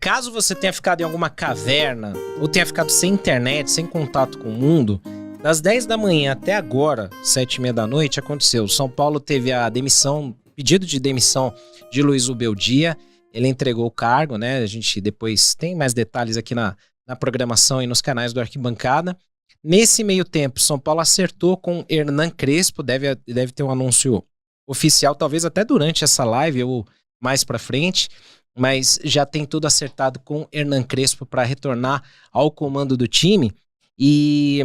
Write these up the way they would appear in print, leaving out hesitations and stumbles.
caso você tenha ficado em alguma caverna ou tenha ficado sem internet, sem contato com o mundo, das 10 da manhã até agora, 7h30 da noite, aconteceu. O São Paulo teve a demissão, pedido de demissão de Luiz Ubeldia. Ele entregou o cargo, né? A gente depois tem mais detalhes aqui na programação e nos canais do Arquibancada. Nesse meio tempo, São Paulo acertou com Hernan Crespo, deve ter um anúncio oficial, talvez até durante essa live ou mais pra frente, mas já tem tudo acertado com Hernan Crespo para retornar ao comando do time. E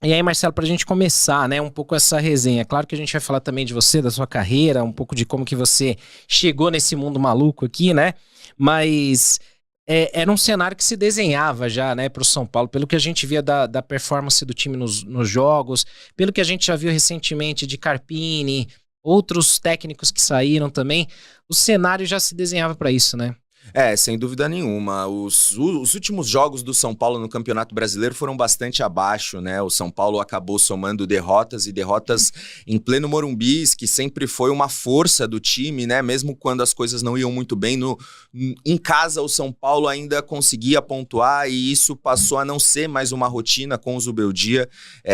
aí, Marcelo, pra gente começar, né, um pouco essa resenha, claro que a gente vai falar também de você, da sua carreira, um pouco de como que você chegou nesse mundo maluco aqui, né, mas era um cenário que se desenhava já, né, pro São Paulo, pelo que a gente via da performance do time nos jogos, pelo que a gente já viu recentemente de Carpini, outros técnicos que saíram também, o cenário já se desenhava para isso, né? Sem dúvida nenhuma. Os últimos jogos do São Paulo no Campeonato Brasileiro foram bastante abaixo, né? O São Paulo acabou somando derrotas em pleno Morumbi, que sempre foi uma força do time, né? Mesmo quando as coisas não iam muito bem, em casa o São Paulo ainda conseguia pontuar e isso passou a não ser mais uma rotina com o Zubeldia.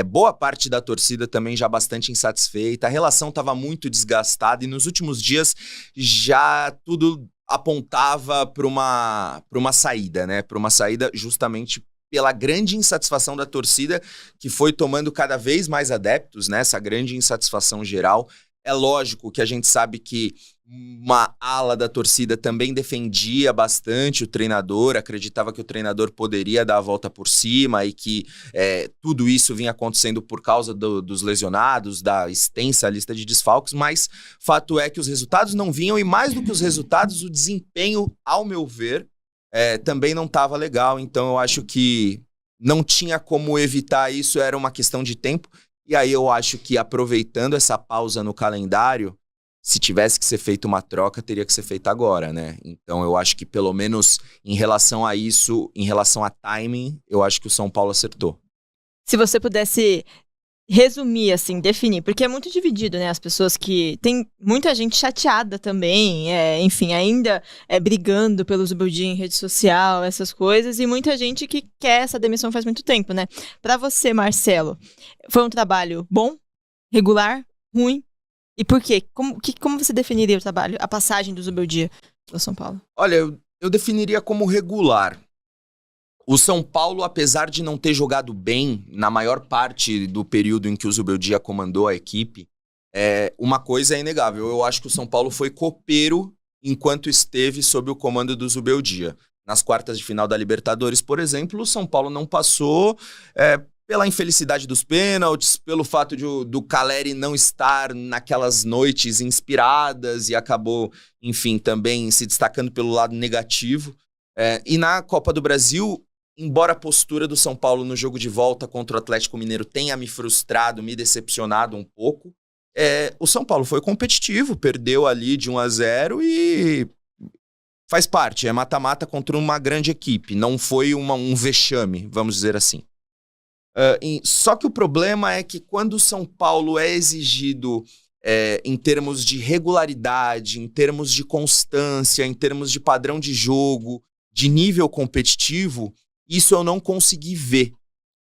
Boa parte da torcida também já bastante insatisfeita, a relação estava muito desgastada e nos últimos dias já tudo apontava para uma saída, né? Para uma saída justamente pela grande insatisfação da torcida, que foi tomando cada vez mais adeptos, né? Essa grande insatisfação geral. É lógico que a gente sabe que uma ala da torcida também defendia bastante o treinador, acreditava que o treinador poderia dar a volta por cima e que tudo isso vinha acontecendo por causa dos lesionados, da extensa lista de desfalques, mas fato é que os resultados não vinham e mais do que os resultados, o desempenho, ao meu ver, também não estava legal. Então eu acho que não tinha como evitar isso, era uma questão de tempo. E aí eu acho que aproveitando essa pausa no calendário, se tivesse que ser feita uma troca, teria que ser feita agora, né? Então eu acho que pelo menos em relação a isso, em relação a timing, eu acho que o São Paulo acertou. Se você pudesse resumir, assim, definir, porque é muito dividido, né? As pessoas que... Tem muita gente chateada também, enfim, ainda brigando pelo Zubeldia em rede social, essas coisas, e muita gente que quer essa demissão faz muito tempo, né? Pra você, Marcelo, foi um trabalho bom, regular, ruim? E por quê? Como você definiria o trabalho, a passagem do Zubeldia pelo São Paulo? Olha, eu definiria como regular. O São Paulo, apesar de não ter jogado bem na maior parte do período em que o Zubeldia comandou a equipe, uma coisa é inegável. Eu acho que o São Paulo foi copeiro enquanto esteve sob o comando do Zubeldia. Nas quartas de final da Libertadores, por exemplo, o São Paulo não passou pela infelicidade dos pênaltis, pelo fato do Caleri não estar naquelas noites inspiradas e acabou, enfim, também se destacando pelo lado negativo. E na Copa do Brasil, embora a postura do São Paulo no jogo de volta contra o Atlético Mineiro tenha me frustrado, me decepcionado um pouco, o São Paulo foi competitivo, perdeu ali de 1-0 e faz parte, é mata-mata contra uma grande equipe, não foi um vexame, vamos dizer assim. Só que o problema é que quando o São Paulo é exigido em termos de regularidade, em termos de constância, em termos de padrão de jogo, de nível competitivo, isso eu não consegui ver,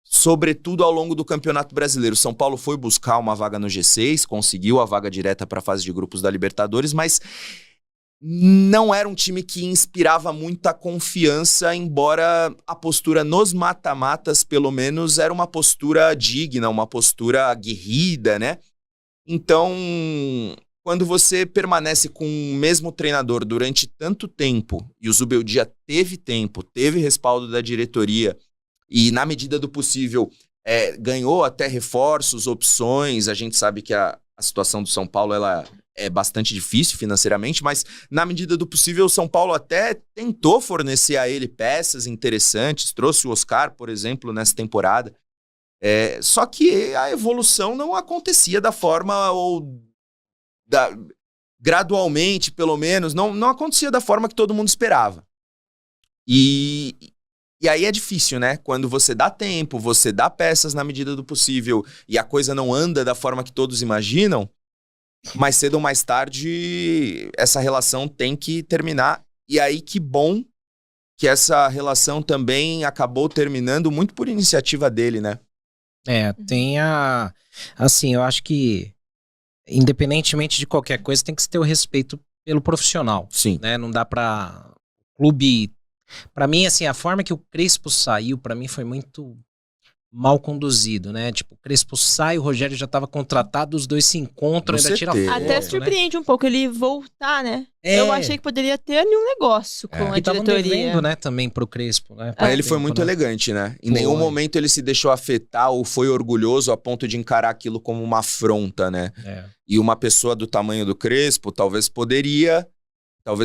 sobretudo ao longo do Campeonato Brasileiro. São Paulo foi buscar uma vaga no G6, conseguiu a vaga direta para a fase de grupos da Libertadores, mas não era um time que inspirava muita confiança, embora a postura nos mata-matas, pelo menos, era uma postura digna, uma postura aguerrida, né? Então, quando você permanece com o mesmo treinador durante tanto tempo, e o Zubeldia teve tempo, teve respaldo da diretoria, e na medida do possível ganhou até reforços, opções, a gente sabe que a situação do São Paulo ela é bastante difícil financeiramente, mas na medida do possível o São Paulo até tentou fornecer a ele peças interessantes, trouxe o Oscar, por exemplo, nessa temporada. Só que a evolução não acontecia da forma, gradualmente, pelo menos, não acontecia da forma que todo mundo esperava. E aí é difícil, né? Quando você dá tempo, você dá peças na medida do possível e a coisa não anda da forma que todos imaginam, mais cedo ou mais tarde essa relação tem que terminar. E aí que bom que essa relação também acabou terminando muito por iniciativa dele, né? Tem a... Assim, eu acho que, independentemente de qualquer coisa, tem que se ter o respeito pelo profissional. Sim. Né? Não dá pra... Clube... Pra mim, assim, a forma que o Crespo saiu, pra mim, foi muito mal conduzido, né? Tipo, o Crespo sai, o Rogério já tava contratado, os dois se encontram, Com ainda tira certeza. foto, Até né? surpreende um pouco ele voltar, né? É. Eu achei que poderia ter ali um negócio com a E estavam diretoria. devendo, né, também pro Crespo, né? Mas ele Tempo, foi muito né? elegante, né? Em Foi. nenhum momento ele se deixou afetar ou foi orgulhoso a ponto de encarar aquilo como uma afronta, né? E uma pessoa do tamanho do Crespo talvez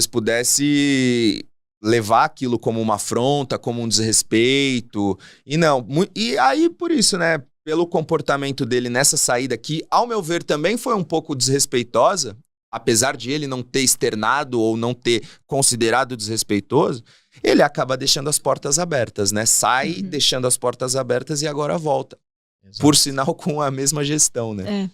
pudesse levar aquilo como uma afronta, como um desrespeito. E não. E aí, por isso, né? Pelo comportamento dele nessa saída aqui, ao meu ver, também foi um pouco desrespeitosa, apesar de ele não ter externado ou não ter considerado desrespeitoso, ele acaba deixando as portas abertas, né? Sai deixando as portas abertas e agora volta. Exato. Por sinal, com a mesma gestão, né?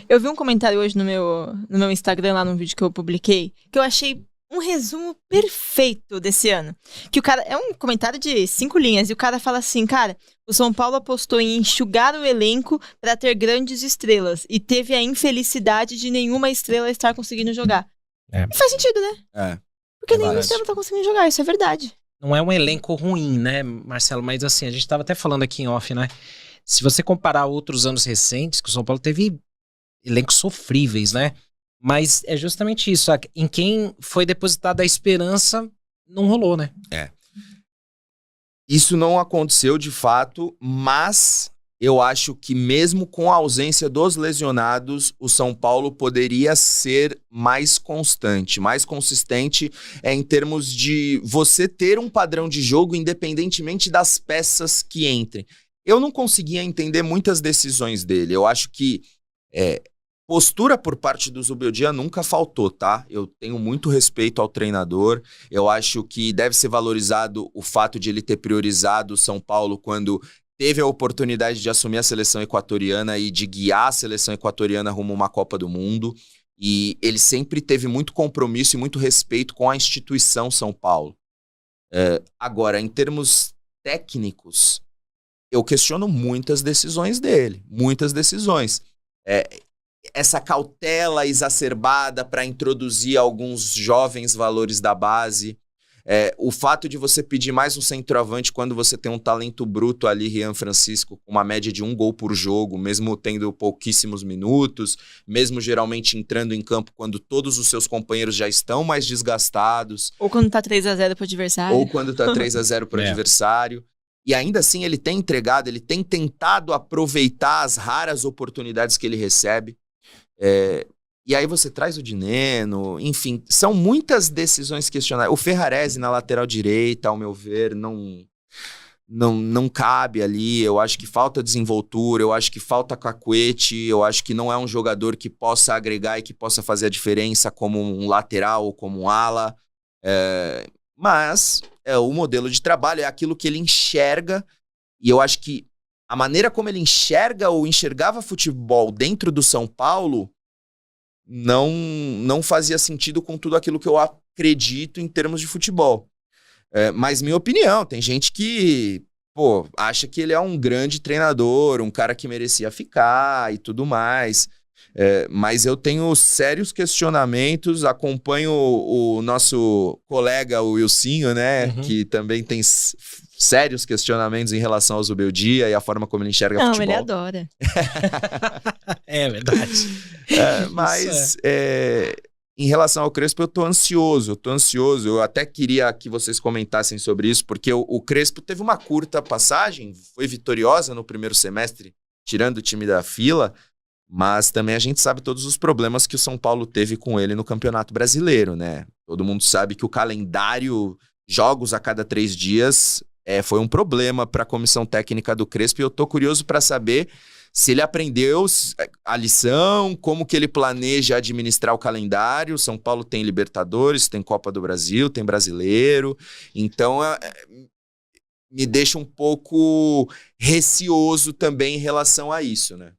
Eu vi um comentário hoje no meu Instagram, lá num vídeo que eu publiquei, que eu achei um resumo perfeito desse ano. Que o cara... É um comentário de 5 linhas. E o cara fala assim, cara, o São Paulo apostou em enxugar o elenco para ter grandes estrelas. E teve a infelicidade de nenhuma estrela estar conseguindo jogar. E faz sentido, né? Porque nenhuma estrela tá conseguindo jogar. Isso é verdade. Não é um elenco ruim, né, Marcelo? Mas assim, a gente tava até falando aqui em off, né? Se você comparar outros anos recentes, que o São Paulo teve elencos sofríveis, né? Mas é justamente isso. Em quem foi depositada a esperança, não rolou, né? Isso não aconteceu de fato, mas eu acho que mesmo com a ausência dos lesionados, o São Paulo poderia ser mais constante, mais consistente em termos de você ter um padrão de jogo independentemente das peças que entrem. Eu não conseguia entender muitas decisões dele. Eu acho que postura por parte do Zubeldia nunca faltou, tá? Eu tenho muito respeito ao treinador. Eu acho que deve ser valorizado o fato de ele ter priorizado o São Paulo quando teve a oportunidade de assumir a seleção equatoriana e de guiar a seleção equatoriana rumo a uma Copa do Mundo. E ele sempre teve muito compromisso e muito respeito com a instituição São Paulo. Agora, em termos técnicos, eu questiono muitas decisões dele. Muitas decisões. Essa cautela exacerbada para introduzir alguns jovens valores da base. O fato de você pedir mais um centroavante quando você tem um talento bruto ali, Rian Francisco, com uma média de 1 gol por jogo, mesmo tendo pouquíssimos minutos, mesmo geralmente entrando em campo quando todos os seus companheiros já estão mais desgastados. Ou quando tá 3-0 pro adversário. Ou quando tá 3-0 pro adversário. E ainda assim ele tem entregado, ele tem tentado aproveitar as raras oportunidades que ele recebe. E aí você traz o Dineno, enfim, são muitas decisões questionáveis. O Ferrarese na lateral direita, ao meu ver, não cabe ali. Eu acho que falta desenvoltura, eu acho que falta cacuete, eu acho que não é um jogador que possa agregar e que possa fazer a diferença como um lateral ou como um ala. Mas o modelo de trabalho é aquilo que ele enxerga, e eu acho que a maneira como ele enxerga ou enxergava futebol dentro do São Paulo não fazia sentido com tudo aquilo que eu acredito em termos de futebol. Mas minha opinião, tem gente que acha que ele é um grande treinador, um cara que merecia ficar e tudo mais. Mas eu tenho sérios questionamentos, acompanho o nosso colega, o Wilsinho, né? Que também tem sérios questionamentos em relação ao Zubeldia e a forma como ele enxerga futebol. Não, ele adora. É verdade. Mas em relação ao Crespo, eu tô ansioso. Eu até queria que vocês comentassem sobre isso, porque o Crespo teve uma curta passagem, foi vitoriosa no primeiro semestre, tirando o time da fila, mas também a gente sabe todos os problemas que o São Paulo teve com ele no Campeonato Brasileiro, né? Todo mundo sabe que o calendário, jogos a cada 3 dias, foi um problema para a comissão técnica do Crespo, e eu tô curioso para saber se ele aprendeu a lição, como que ele planeja administrar o calendário. São Paulo tem Libertadores, tem Copa do Brasil, tem Brasileiro, então me deixa um pouco receoso também em relação a isso, né?